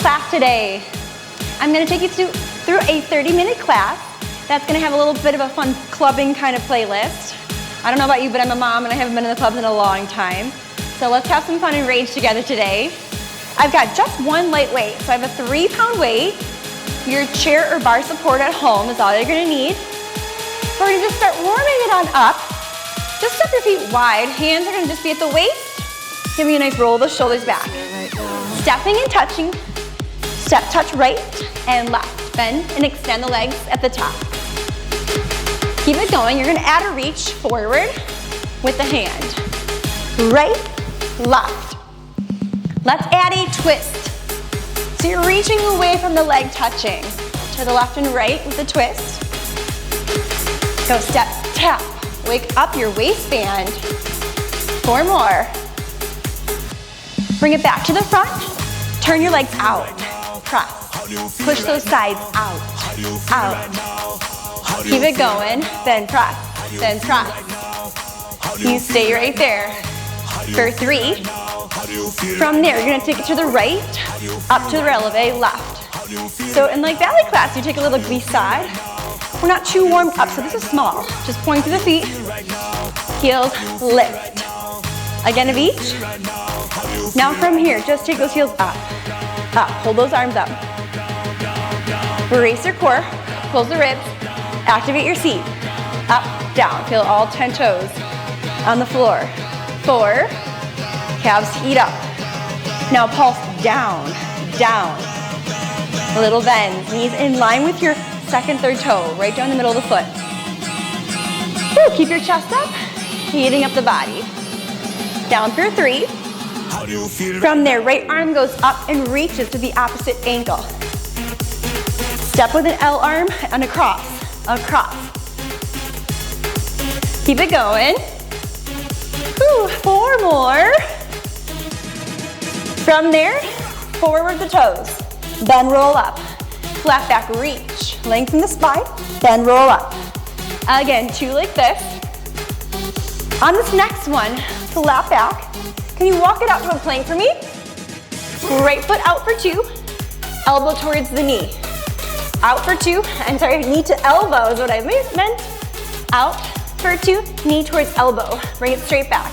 class today. I'm gonna take you through a 30-minute class that's gonna have a little bit of a fun clubbing kind of playlist. I don't know about you, but I'm a mom and I haven't been in the clubs in a long time. So let's have some fun and rage together today. I've got just one light weight. So I have a 3-pound weight. Your chair or bar support at home is all you're gonna need. We're gonna just start warming it on up. Just step your feet wide. Hands are gonna just be at the waist. Give me a nice roll of the shoulders back. Stepping and touching. Step, touch right and left. Bend and extend the legs at the top. Keep it going. You're gonna add a reach forward with the hand. Right, left. Let's add a twist. So you're reaching away from the leg touching. To the left and right with the twist. Go step, tap. Wake up your waistband. 4 more. Bring it back to the front. Turn your legs out. Press. Push those sides out. Out. Keep it going. Then press. Then press. You stay right there. For 3. From there, you're gonna take it to the right, up to the releve, left. So in like ballet class, you take a little glissade. We're not too warmed up, so this is small. Just point to the feet, heels, lift. Again of each. Now from here, just take those heels up, up. Hold those arms up. Brace your core, close the ribs, activate your seat. Up, down, feel all 10 toes on the floor. 4, calves heat up. Now pulse down, down. Little bends, knees in line with your second, third toe, right down the middle of the foot. Woo, keep your chest up, heating up the body. Down through 3. From there, right arm goes up and reaches to the opposite ankle. Step with an L arm and across, across. Keep it going. Woo, 4 more. From there, forward the toes. Then roll up. Flat back reach. Lengthen the spine. Then roll up. Again, 2 like this. On this next one, flat back. Can you walk it out to a plank for me? Right foot out for 2. Elbow towards the knee. Out for 2. I'm sorry, knee to elbow is what I meant. Out for 2, knee towards elbow. Bring it straight back.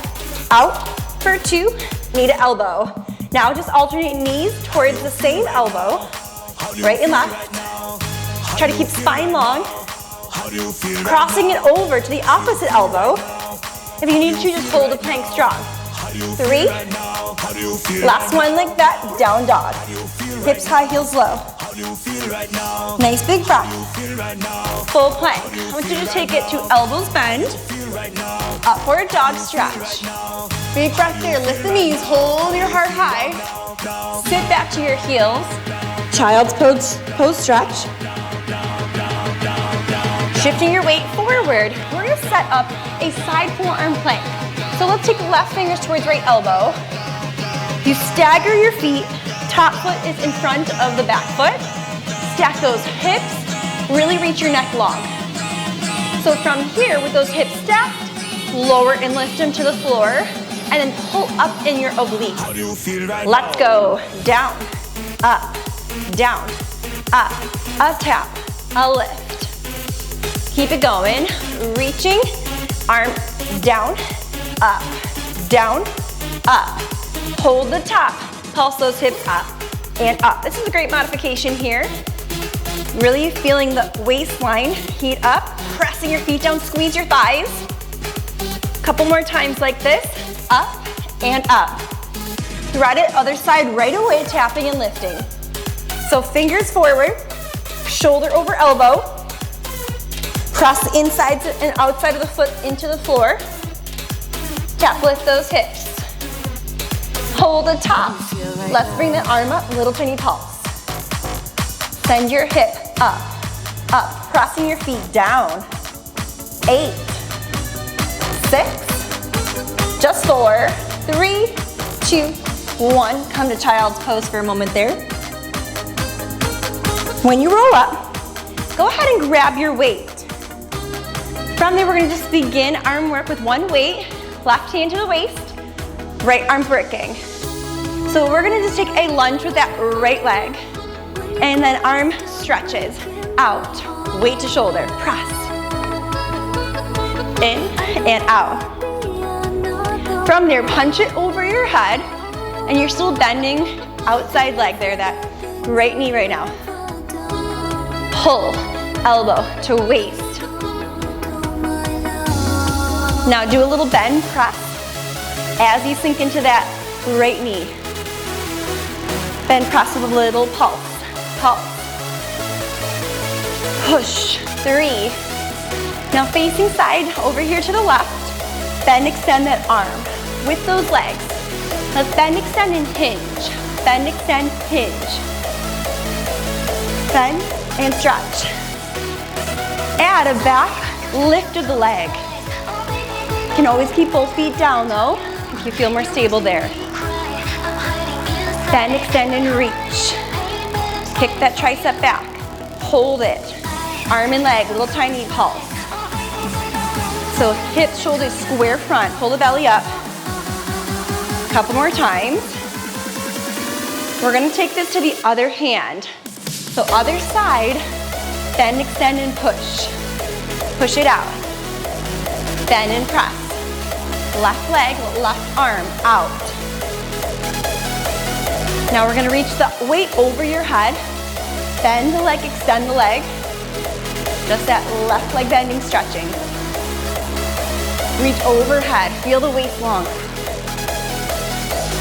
Out for 2, knee to elbow. Now just alternate knees towards the same elbow, right and left. Try to keep spine long. Crossing it over to the opposite elbow. If you need to, just hold the plank strong. 3. Last one like that, down dog. Hips high, heels low. Nice big breath. Full plank. I want you to take it to elbows bend. Upward dog stretch. Big breath there, lift the knees, hold your heart high. Sit back to your heels. Child's pose stretch. Shifting your weight forward, we're gonna set up a side forearm plank. So let's take left fingers towards right elbow. You stagger your feet, top foot is in front of the back foot. Stack those hips, really reach your neck long. So from here, with those hips stacked, lower and lift them to the floor, and then pull up in your obliques. Let's go. Down, up, down, up, a tap, a lift. Keep it going. Reaching, arm down, up, down, up. Hold the top. Pulse those hips up and up. This is a great modification here. Really feeling the waistline heat up. Pressing your feet down, squeeze your thighs. Couple more times like this. Up and up. Thread it other side right away, tapping and lifting. So fingers forward, shoulder over elbow. Press inside and outside of the foot into the floor. Tap, lift those hips. Hold the top. Let's bring the arm up, little tiny pulse. Send your hip up, up. Pressing your feet down. 8, 6, just 4, 3, 2, 1. Come to child's pose for a moment there. When you roll up, go ahead and grab your weight. From there, we're gonna just begin arm work with one weight. Left hand to the waist, right arm bricking. So we're gonna just take a lunge with that right leg, and then arm stretches out, weight to shoulder, press, in and out. From there, punch it over your head, and you're still bending outside leg there, that right knee right now. Pull, elbow to waist. Now do a little bend, press, as you sink into that right knee. Bend, press with a little pulse, pulse. Push, 3. Now facing side, over here to the left, bend, extend that arm with those legs. Let's bend, extend, and hinge. Bend, extend, hinge. Bend and stretch. Add a back lift of the leg. You can always keep both feet down though, if you feel more stable there. Bend, extend, and reach. Kick that tricep back. Hold it. Arm and leg, little tiny pulse. So hips, shoulders, square front. Pull the belly up. A couple more times. We're gonna take this to the other hand. So other side, bend, extend, and push. Push it out. Bend and press. Left leg, left arm, out. Now we're gonna reach the weight over your head. Bend the leg, extend the leg. Just that left leg bending, stretching. Reach overhead, feel the waist long.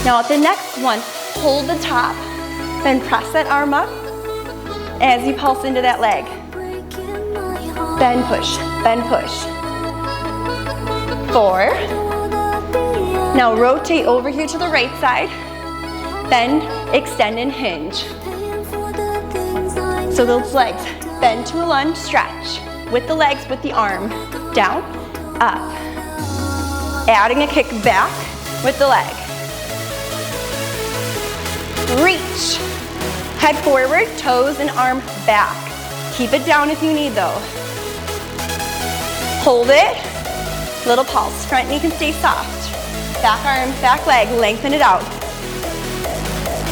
Now at the next one, hold the top, then press that arm up as you pulse into that leg. Bend, push, bend, push. 4. Now rotate over here to the right side. Bend, extend, and hinge. So those legs, bend to a lunge, stretch. With the legs, with the arm. Down, up. Adding a kick back with the leg. Reach. Head forward, toes and arm back. Keep it down if you need though. Hold it. Little pulse. Front knee can stay soft. Back arm, back leg, lengthen it out.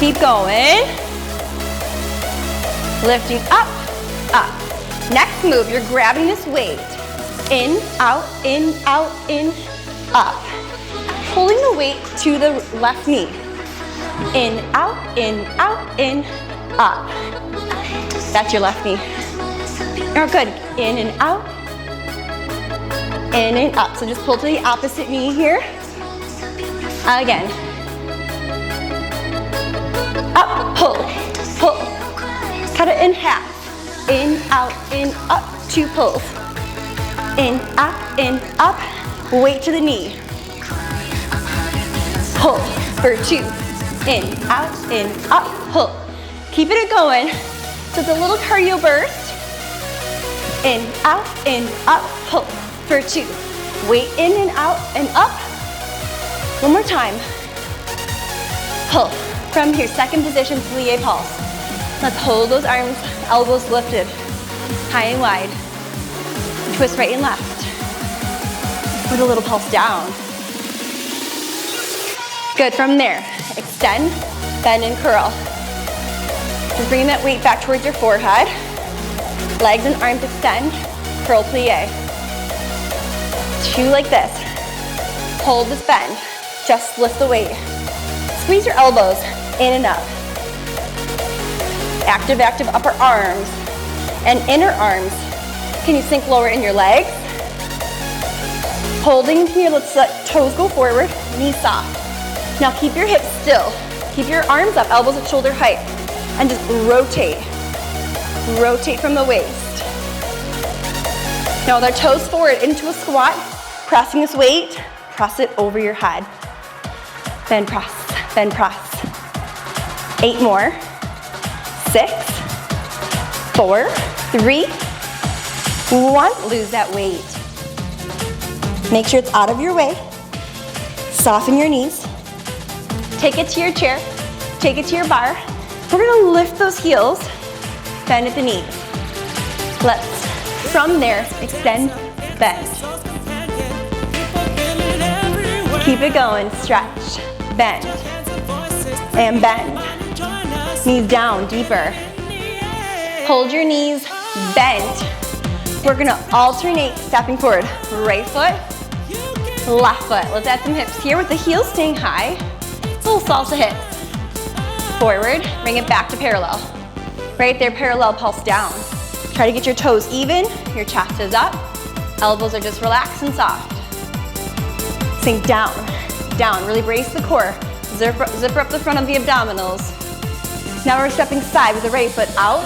Keep going. Lifting up, up. Next move, you're grabbing this weight. In, out, in, up. Pulling the weight to the left knee. In, out, up. That's your left knee. Oh, good. In and out. In and up. So just pull to the opposite knee here. Again. Up, pull, pull. Cut it in half. In, out, up, 2 pulls. In, up, weight to the knee. Pull for 2. In, up, pull. Keep it going. So it's a little cardio burst. In, up, pull for 2. Weight in and out and up. One more time. Pull. From here, second position, plie pulse. Let's hold those arms, elbows lifted, high and wide. Twist right and left. With a little pulse down. Good, from there, extend, bend and curl. Just bring that weight back towards your forehead. Legs and arms extend, curl plie. 2 like this. Hold this bend, just lift the weight. Squeeze your elbows in and up. Active, active upper arms and inner arms. Can you sink lower in your legs? Holding here, let's let toes go forward, knees soft. Now keep your hips still. Keep your arms up, elbows at shoulder height. And just rotate. Rotate from the waist. Now with our toes forward into a squat, pressing this weight, press it over your head. Then press, then press. 8 more. 6, 4, 3, 1. Lose that weight. Make sure it's out of your way. Soften your knees. Take it to your chair. Take it to your bar. We're gonna lift those heels. Bend at the knees. Let's, from there, extend, bend. Keep it going. Stretch, bend. and bend. Knees down, deeper. Hold your knees bent. We're gonna alternate stepping forward. Right foot, left foot. Let's add some hips here with the heels staying high. Little salsa hips. Forward, bring it back to parallel. Right there, parallel pulse down. Try to get your toes even, your chest is up. Elbows are just relaxed and soft. Sink down, down. Really brace the core. Zipper up the front of the abdominals. Now we're stepping side with the right foot out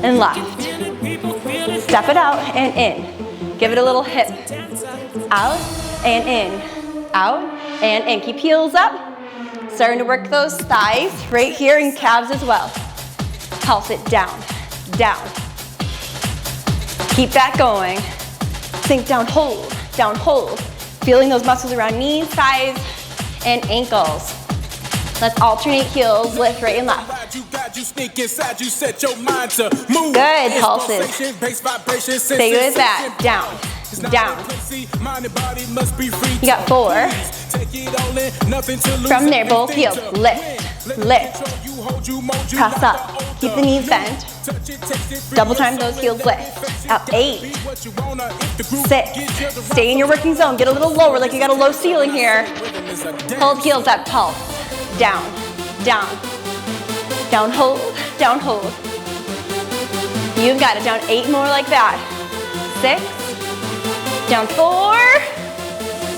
and left. Step it out and in. Give it a little hip. Out and in. Out and in. Keep heels up. Starting to work those thighs right here and calves as well. Pulse it down, down. Keep that going. Sink down, hold, down, hold. Feeling those muscles around knees, thighs, and ankles. Let's alternate heels, lift right and left. Good pulses. Stay with that. Down, down. You got 4. From there, both heels. Lift, lift. Press up. Keep the knees bent. Double time those heels lift. Up 8, 6. Stay in your working zone. Get a little lower, like you got a low ceiling here. Hold heels up, pulse. Down, down. Down, hold, down, hold. You've got it. Down 8 more like that. 6. Down 4,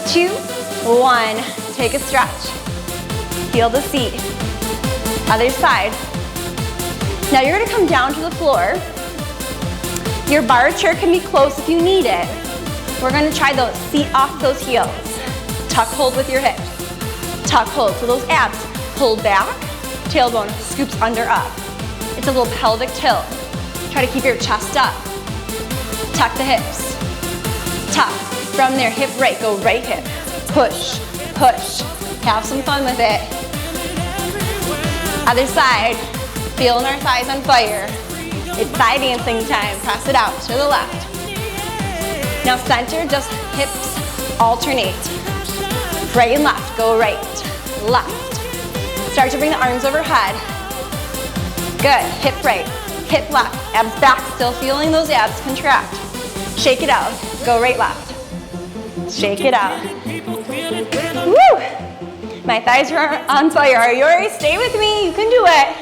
2, 1. Take a stretch. Feel the seat. Other side. Now you're gonna come down to the floor. Your bar chair can be close if you need it. We're gonna try those, seat off those heels. Tuck hold with your hips. Tuck hold, so those abs pull back, tailbone scoops under up. It's a little pelvic tilt. Try to keep your chest up. Tuck the hips. Tuck. From there, hip right, go right hip. Push, push. Have some fun with it. Other side. Feeling our thighs on fire. It's thigh dancing time. Press it out to the left. Now center, just hips alternate. Right and left, go right, left. Start to bring the arms overhead. Good, hip right, hip left, abs back, still feeling those abs contract. Shake it out, go right, left. Shake it out. Woo! My thighs are on fire. Are you ready? Stay with me, you can do it.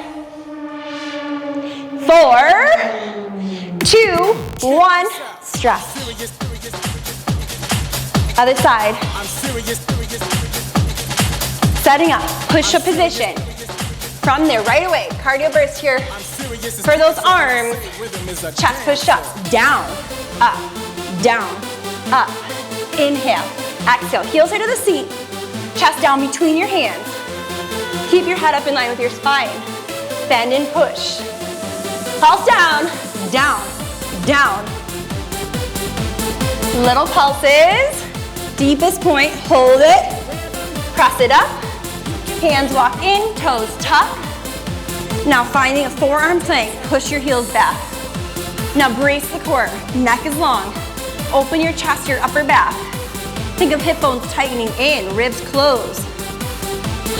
4, 2, 1, stretch. Other side. Setting up, push-up position. From there, right away, cardio burst here. For those arms, chest push-ups. Down, up, up. Inhale, exhale. Heels into the seat. Chest down between your hands. Keep your head up in line with your spine. Bend and push. Pulse down, down, down. Little pulses. Deepest point, hold it. Press it up. Hands walk in, toes tuck. Now finding a forearm plank, push your heels back. Now brace the core, neck is long. Open your chest, your upper back. Think of hip bones tightening in, ribs close.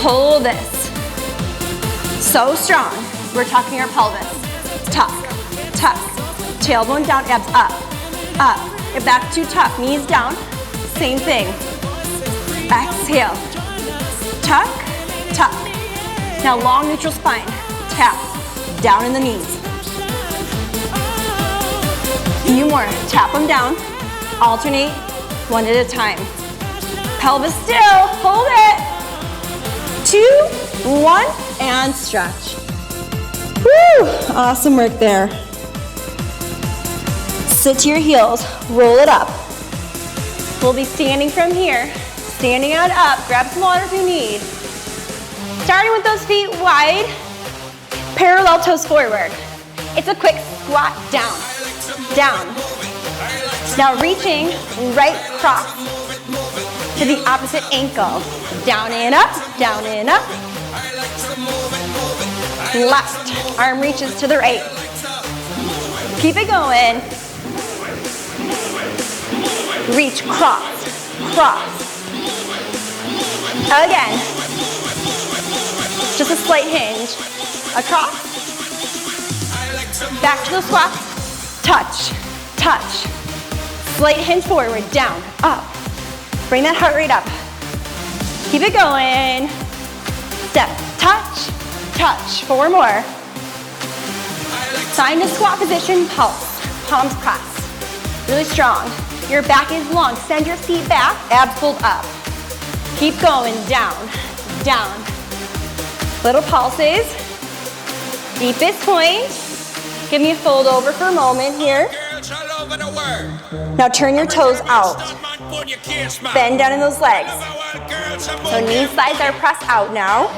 Hold this. So strong. We're tucking our pelvis. Tuck, tuck. Tailbone down, abs up, up. Get back to tuck, knees down. Same thing. Exhale. Tuck, tuck. Now long neutral spine. Tap. Down in the knees. Few more. Tap them down. Alternate. One at a time. Pelvis still. Hold it. 2, 1, and stretch. Woo! Awesome work there. Sit to your heels. Roll it up. We'll be standing from here, standing on up. Grab some water if you need. Starting with those feet wide, parallel toes forward. It's a quick squat down, down. Now reaching right cross to the opposite ankle. Down and up, down and up. Left arm reaches to the right. Keep it going. Reach, cross, cross. Again. Just a slight hinge. Across. Back to the squats. Touch, touch. Slight hinge forward, down, up. Bring that heart rate up. Keep it going. Step, touch, touch. 4 more. Find a squat position, pulse, palms crossed. Really strong. Your back is long. Send your feet back, abs pulled up. Keep going, down, down. Little pulses. Deepest point. Give me a fold over for a moment here. Now turn your toes out. Bend down in those legs. So knees, thighs are pressed out now.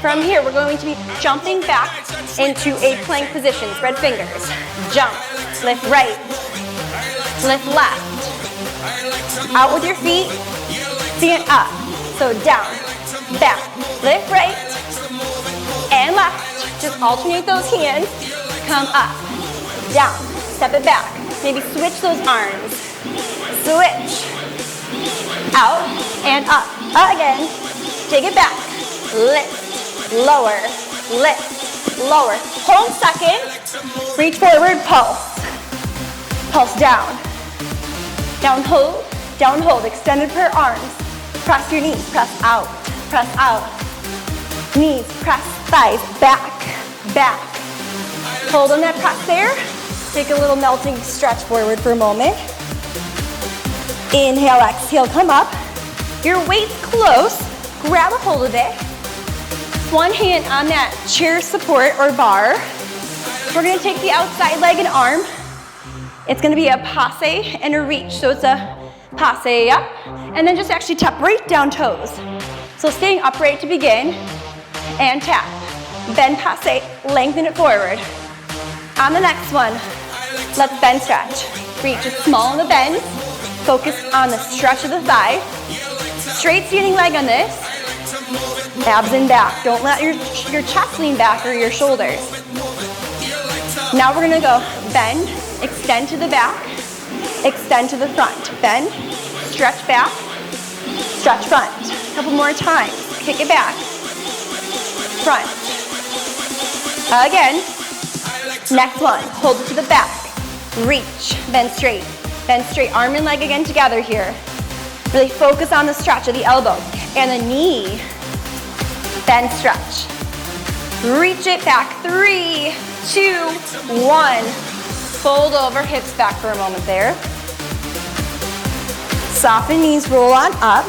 From here, we're going to be jumping back into a plank position. Spread fingers. Jump. Lift right. Lift left. Out with your feet. Stand up. So down, back. Lift right and left. Just alternate those hands. Come up, down. Step it back. Maybe switch those arms. Switch. Out and up. Again. Take it back. Lift. Lower. Lift. Lower. Hold second. Reach forward. Pulse. Pulse down. Down hold. Down hold. Extended per arms. Press your knees. Press out. Press out. Knees. Press thighs. Back. Back. Hold on that press there. Take a little melting stretch forward for a moment. Inhale, exhale, come up. Your weight's close. Grab a hold of it. One hand on that chair support or bar. We're gonna take the outside leg and arm. It's gonna be a passe and a reach. So it's a passe up, and then just actually tap right down toes. So staying upright to begin, and tap. Bend passe, lengthen it forward. On the next one, let's bend stretch. Reach is small in the bend. Focus on the stretch of the thigh. Straight standing leg on this. Abs and back. Don't let your chest lean back or your shoulders. Now we're gonna go bend, extend to the back, extend to the front. Bend, stretch back, stretch front. A couple more times. Kick it back. Front. Again. Next one, hold it to the back. Reach, bend straight. Bend straight, arm and leg again together here. Really focus on the stretch of the elbow and the knee. Bend, stretch. Reach it back, 3, 2, 1. Fold over, hips back for a moment there. Soften knees, roll on up.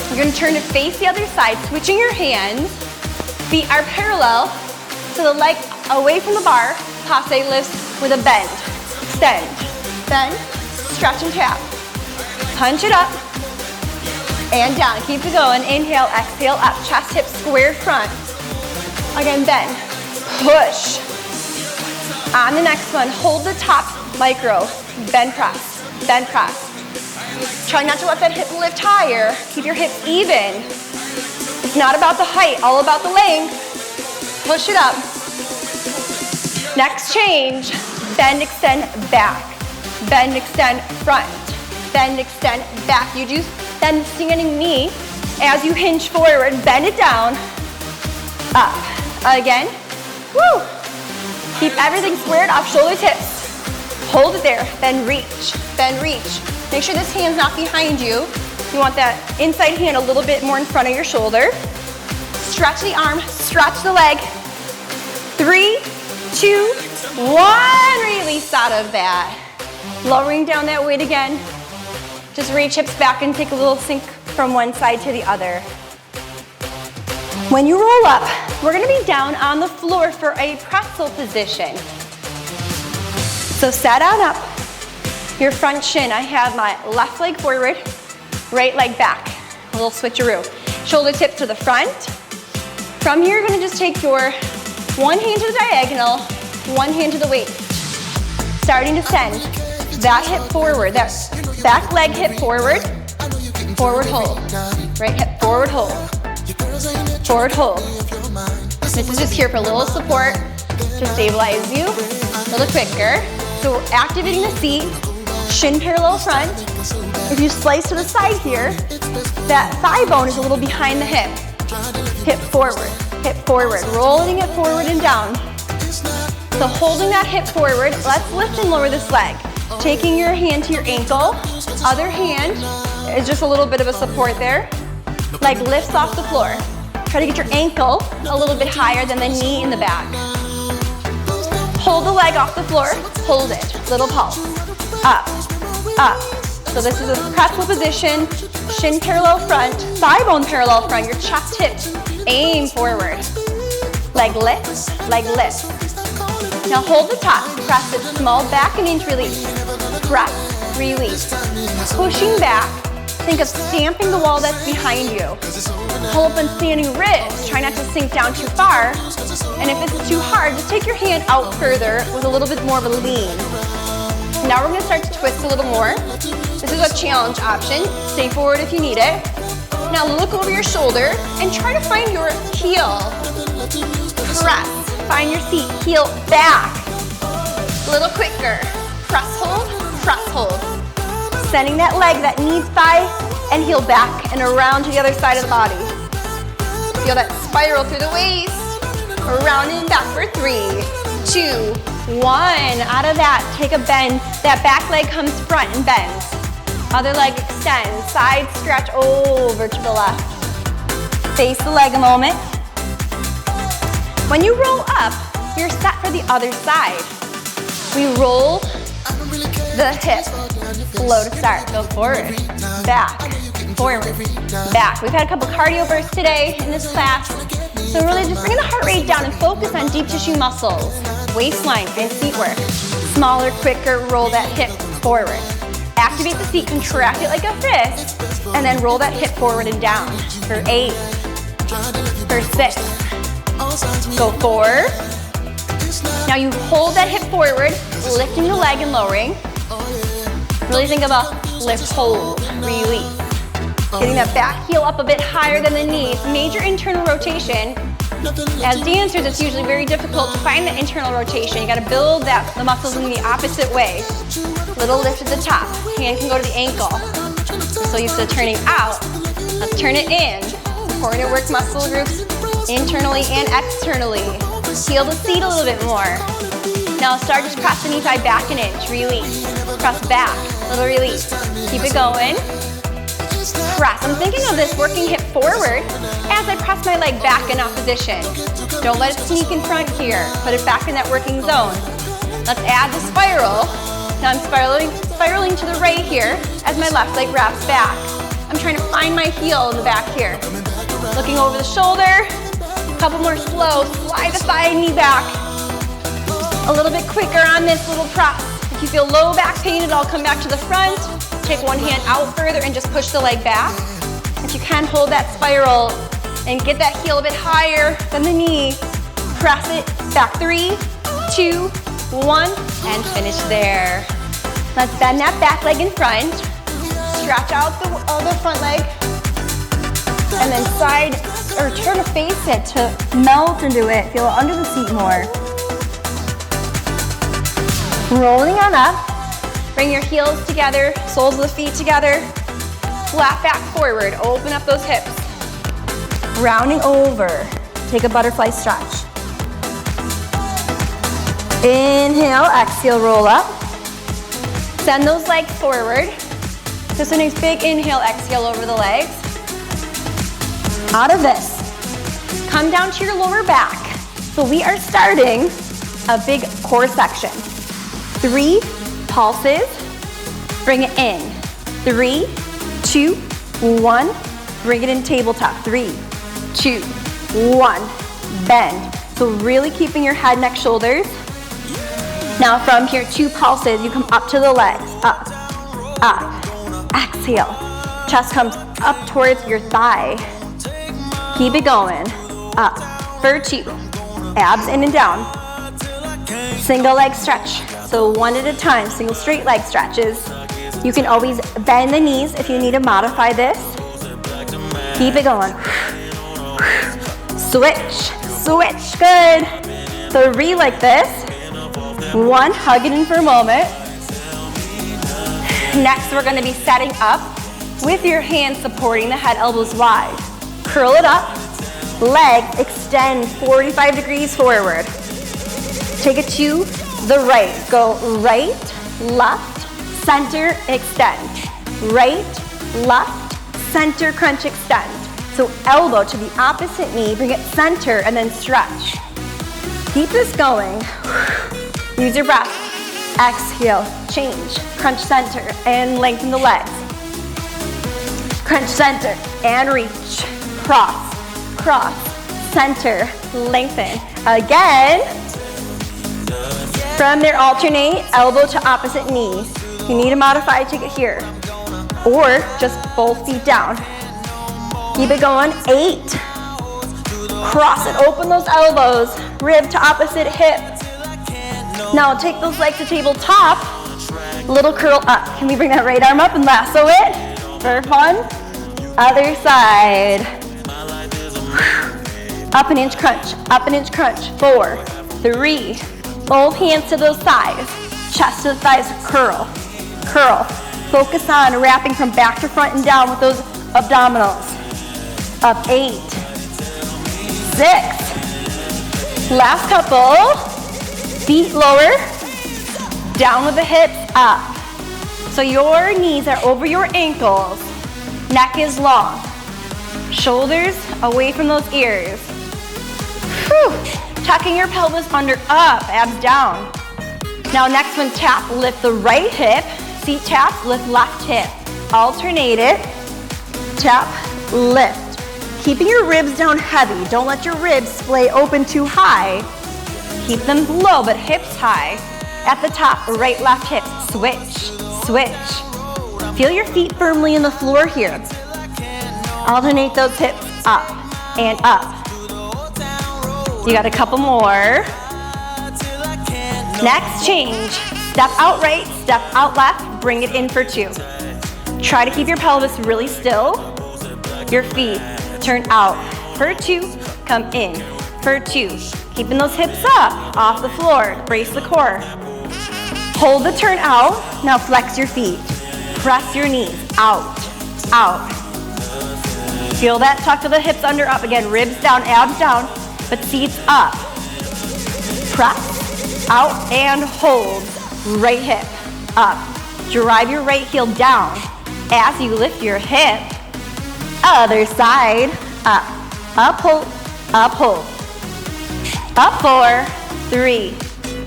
You're gonna turn to face the other side, switching your hands. Feet are parallel to the leg away from the bar. Passe lifts with a bend. Extend, bend, stretch and tap. Punch it up and down. Keep it going. Inhale, exhale, up. Chest, hips, square front. Again, bend, push. On the next one, hold the top micro. Bend press, bend press. Try not to let that hip lift higher. Keep your hips even. It's not about the height, all about the length. Push it up. Next change, bend, extend, back. Bend, extend, front. Bend, extend, back. You do then standing knee. As you hinge forward, bend it down, up. Again, woo. Keep everything squared off, shoulders, hips. Hold it there, then reach, then reach. Make sure this hand's not behind you. You want that inside hand a little bit more in front of your shoulder. Stretch the arm, stretch the leg. 3, 2, 1, release out of that. Lowering down that weight again. Just reach hips back and take a little sink from one side to the other. When you roll up, we're gonna be down on the floor for a pretzel position. So set on up, your front shin. I have my left leg forward, right leg back. A little switcheroo. Shoulder tips to the front. From here, you're gonna just take your one hand to the diagonal, one hand to the waist. Starting to send that hip forward, that back leg hip forward, forward hold. Right hip forward hold, forward hold. This is just here for a little support to stabilize you a little quicker. So we're activating the seat, shin parallel front. If you slice to the side here, that thigh bone is a little behind the hip. Hip forward, hip forward, rolling it forward and down. So holding that hip forward, let's lift and lower this leg. Taking your hand to your ankle, other hand is just a little bit of a support there. Leg lifts off the floor. Try to get your ankle a little bit higher than the knee in the back. Hold the leg off the floor, hold it, little pulse. Up, up. So this is a pretzel position, shin parallel front, thigh bone parallel front, your chest hips, aim forward. Leg lift, leg lift. Now hold the top, press it, small back and inch release. Press, release. Pushing back, think of stamping the wall that's behind you. Pull up and standing ribs, try not to sink down too far. And if it's too hard, just take your hand out further with a little bit more of a lean. Now we're gonna start to twist a little more. This is a challenge option. Stay forward if you need it. Now look over your shoulder and try to find your heel. Press, find your seat, heel back. A little quicker. Press, hold. Sending that leg, that knee, thigh, and heel back and around to the other side of the body. Feel that spiral through the waist. Around and back for 3, 2, 1. Out of that, take a bend. That back leg comes front and bends. Other leg extends, side stretch over to the left. Face the leg a moment. When you roll up, you're set for the other side. We roll the hip, low to start. Go forward, back, forward, back. We've had a couple cardio bursts today in this class. So really just bring the heart rate down and focus on deep tissue muscles, waistline and seat work. Smaller, quicker, roll that hip forward. Activate the seat, contract it like a fist, and then roll that hip forward and down for 8, for 6. Go 4. Now you hold that hip forward, lifting the leg and lowering. Really think of a lift, hold, release. Getting that back heel up a bit higher than the knee. Major internal rotation. As dancers, it's usually very difficult to find the internal rotation. You gotta build the muscles in the opposite way. Little lift at the top. Hand can go to the ankle. So used to turning out. Let's turn it in. Supporting your work muscle groups internally and externally. Feel the seat a little bit more. Now start just press the knee thigh back an inch. Release. Press back. Little release. Keep it going. Press. I'm thinking of this working hip forward as I press my leg back in opposition. Don't let it sneak in front here. Put it back in that working zone. Let's add the spiral. Now I'm spiraling to the right here as my left leg wraps back. I'm trying to find my heel in the back here. Looking over the shoulder. A couple more slow. Slide the thigh and knee back. A little bit quicker on this little press. If you feel low back pain, it'll come back to the front. Take one hand out further and just push the leg back. If you can, hold that spiral and get that heel a bit higher than the knee. Press it back. 3, 2, 1, and finish there. Let's bend that back leg in front. Stretch out the other front leg. And then side, or turn to face it to melt into it. Feel it under the seat more. Rolling on up. Bring your heels together, soles of the feet together. Flat back forward, open up those hips. Rounding over, take a butterfly stretch. Inhale, exhale, roll up. Send those legs forward. Just a nice big inhale, exhale over the legs. Out of this, come down to your lower back. So we are starting a big core section. 3 pulses, bring it in. 3, 2, 1, bring it in tabletop. 3, 2, 1, bend. So really keeping your head, neck, shoulders. Now from here, 2 pulses, you come up to the legs, up, exhale. Chest comes up towards your thigh. Keep it going, up, for 2, abs in and down. Single leg stretch. So one at a time, single straight leg stretches. You can always bend the knees if you need to modify this. Keep it going. Switch, switch, good. 3 like this. 1, hug it in for a moment. Next, we're gonna be setting up with your hands supporting the head, elbows wide. Curl it up, legs extend. extend 45 degrees forward. Take it to the right. Go right, left, center, extend. Right, left, center, crunch, extend. So elbow to the opposite knee, bring it center, and then stretch. Keep this going. Use your breath. Exhale, change, crunch center, and lengthen the legs. Crunch center, and reach. Cross, cross, center, lengthen. Again. From there, alternate, elbow to opposite knee. If you need to modify, take it here. Or just both feet down. Keep it going, 8. Cross it, open those elbows. Rib to opposite hip. Now take those legs to tabletop. Little curl up. Can we bring that right arm up and lasso it? For fun. Other side. Up an inch crunch, up an inch crunch. 4, 3. Both hands to those thighs. Chest to the thighs, curl, curl. Focus on wrapping from back to front and down with those abdominals. Up 8, 6. Last couple. Feet lower, down with the hips, up. So your knees are over your ankles. Neck is long. Shoulders away from those ears. Whew. Tucking your pelvis under, up, abs down. Now next one, tap, lift the right hip. Seat tap, lift left hip. Alternate it. Tap, lift. Keeping your ribs down heavy. Don't let your ribs splay open too high. Keep them low, but hips high. At the top, right, left hip. Switch, switch. Feel your feet firmly in the floor here. Alternate those hips up and up. You got a couple more. Next, change. Step out right, step out left, bring it in for 2. Try to keep your pelvis really still. Your feet turn out for 2, come in for 2. Keeping those hips up, off the floor, brace the core. Hold the turn out, now flex your feet. Press your knees, out, out. Feel that tuck of the hips under, up again, ribs down, abs down, but seats up. Press, out and hold. Right hip, up. Drive your right heel down as you lift your hip. Other side, up, up, hold, up, hold. Up 4, 3.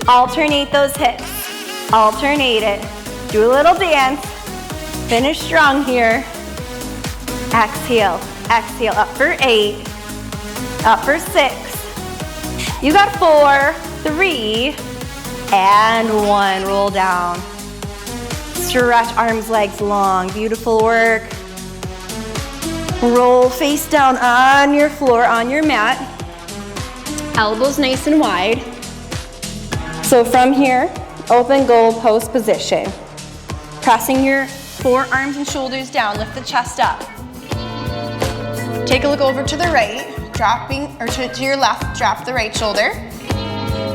Alternate those hips. Alternate it. Do a little dance. Finish strong here. Exhale, exhale. Up for 8. Up for 6. You got 4, 3, and 1. Roll down. Stretch arms, legs long. Beautiful work. Roll face down on your floor, on your mat. Elbows nice and wide. So from here, open goal post position. Pressing your forearms and shoulders down, lift the chest up. Take a look over to the right, dropping, or to your left, drop the right shoulder.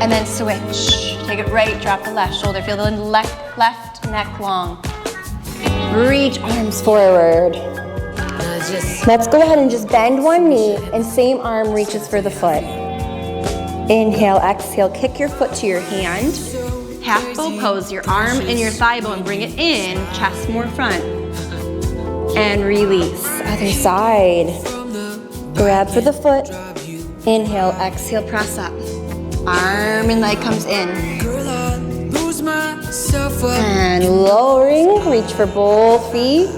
And then switch. Take it right, drop the left shoulder. Feel the left neck long. Reach arms forward. Let's go ahead and just bend one knee and same arm reaches for the foot. Inhale, exhale, kick your foot to your hand. Half bow pose, your arm and your thigh bone, bring it in, chest more front. And release, other side. Grab for the foot. Inhale, exhale, press up. Arm and leg comes in. And lowering, reach for both feet.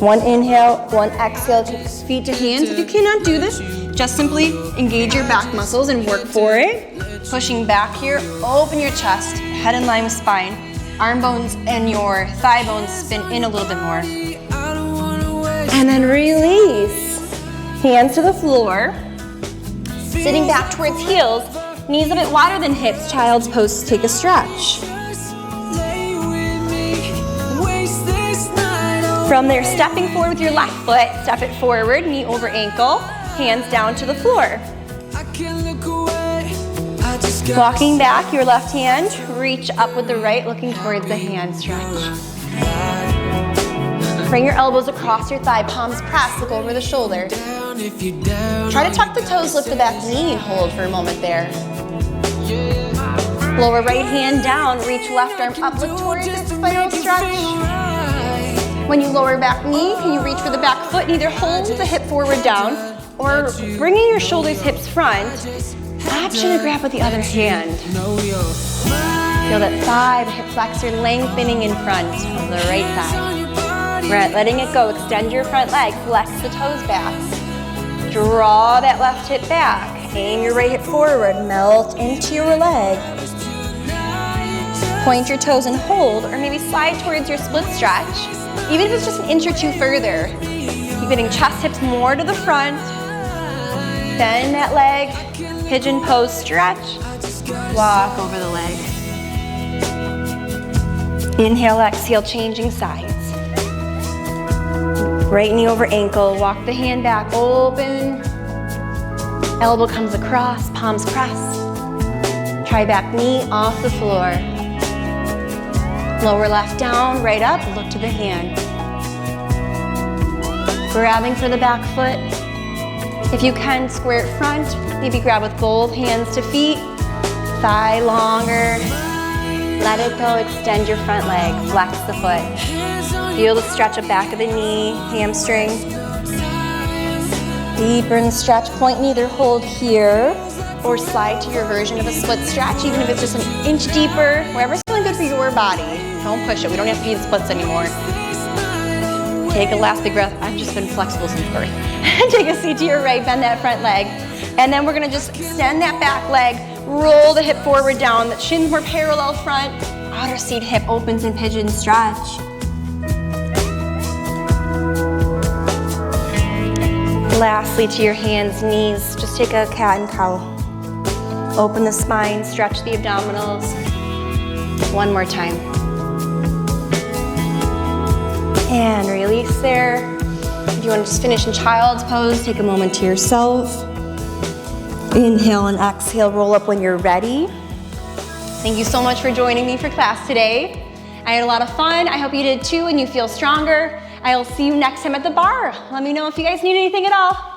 One inhale, one exhale, take feet to hands. If you cannot do this, just simply engage your back muscles and work for it. Pushing back here, open your chest, head in line with spine. Arm bones and your thigh bones spin in a little bit more. And then release. Hands to the floor. Sitting back towards heels, knees a bit wider than hips, child's pose, take a stretch. From there, stepping forward with your left foot, step it forward, knee over ankle, hands down to the floor. Walking back, your left hand, reach up with the right, looking towards the hand stretch. Bring your elbows across your thigh, palms pressed, look over the shoulder. Try to tuck the toes, lift the back knee, and hold for a moment there. Lower right hand down, reach left arm up, look towards this spinal stretch. When you lower back knee, can you reach for the back foot and either hold the hip forward down or bringing your shoulders, hips front. Option to grab with the other hand. Feel that thigh, the hip flexor lengthening in front of the right thigh. Right, letting it go. Extend your front leg, flex the toes back. Draw that left hip back. Aim your right hip forward, melt into your leg. Point your toes and hold, or maybe slide towards your split stretch. Even if it's just an inch or two further. Keep getting chest, hips more to the front. Bend that leg, pigeon pose, stretch. Walk over the leg. Inhale, exhale, changing sides. Right knee over ankle, walk the hand back, open. Elbow comes across, palms press. Try back knee off the floor. Lower left down, right up, look to the hand. Grabbing for the back foot. If you can, square it front, maybe grab with both hands to feet. Thigh longer. Let it go, extend your front leg, flex the foot. Feel the stretch of back of the knee, hamstring. Deeper in the stretch, point and either hold here or slide to your version of a split stretch, even if it's just an inch deeper, wherever's feeling good for your body. Don't push it, we don't have to be in splits anymore. Take a last big breath. I've just been flexible since birth. Take a seat to your right, bend that front leg. And then we're gonna just extend that back leg, roll the hip forward down, the shin's more parallel front, outer seat hip opens in pigeon stretch. Lastly, to your hands, knees, just take a cat and cow. Open the spine, stretch the abdominals. One more time. And release there. If you want to just finish in child's pose, take a moment to yourself. Inhale and exhale, roll up when you're ready. Thank you so much for joining me for class today. I had a lot of fun. I hope you did too and you feel stronger. I will see you next time at the bar. Let me know if you guys need anything at all.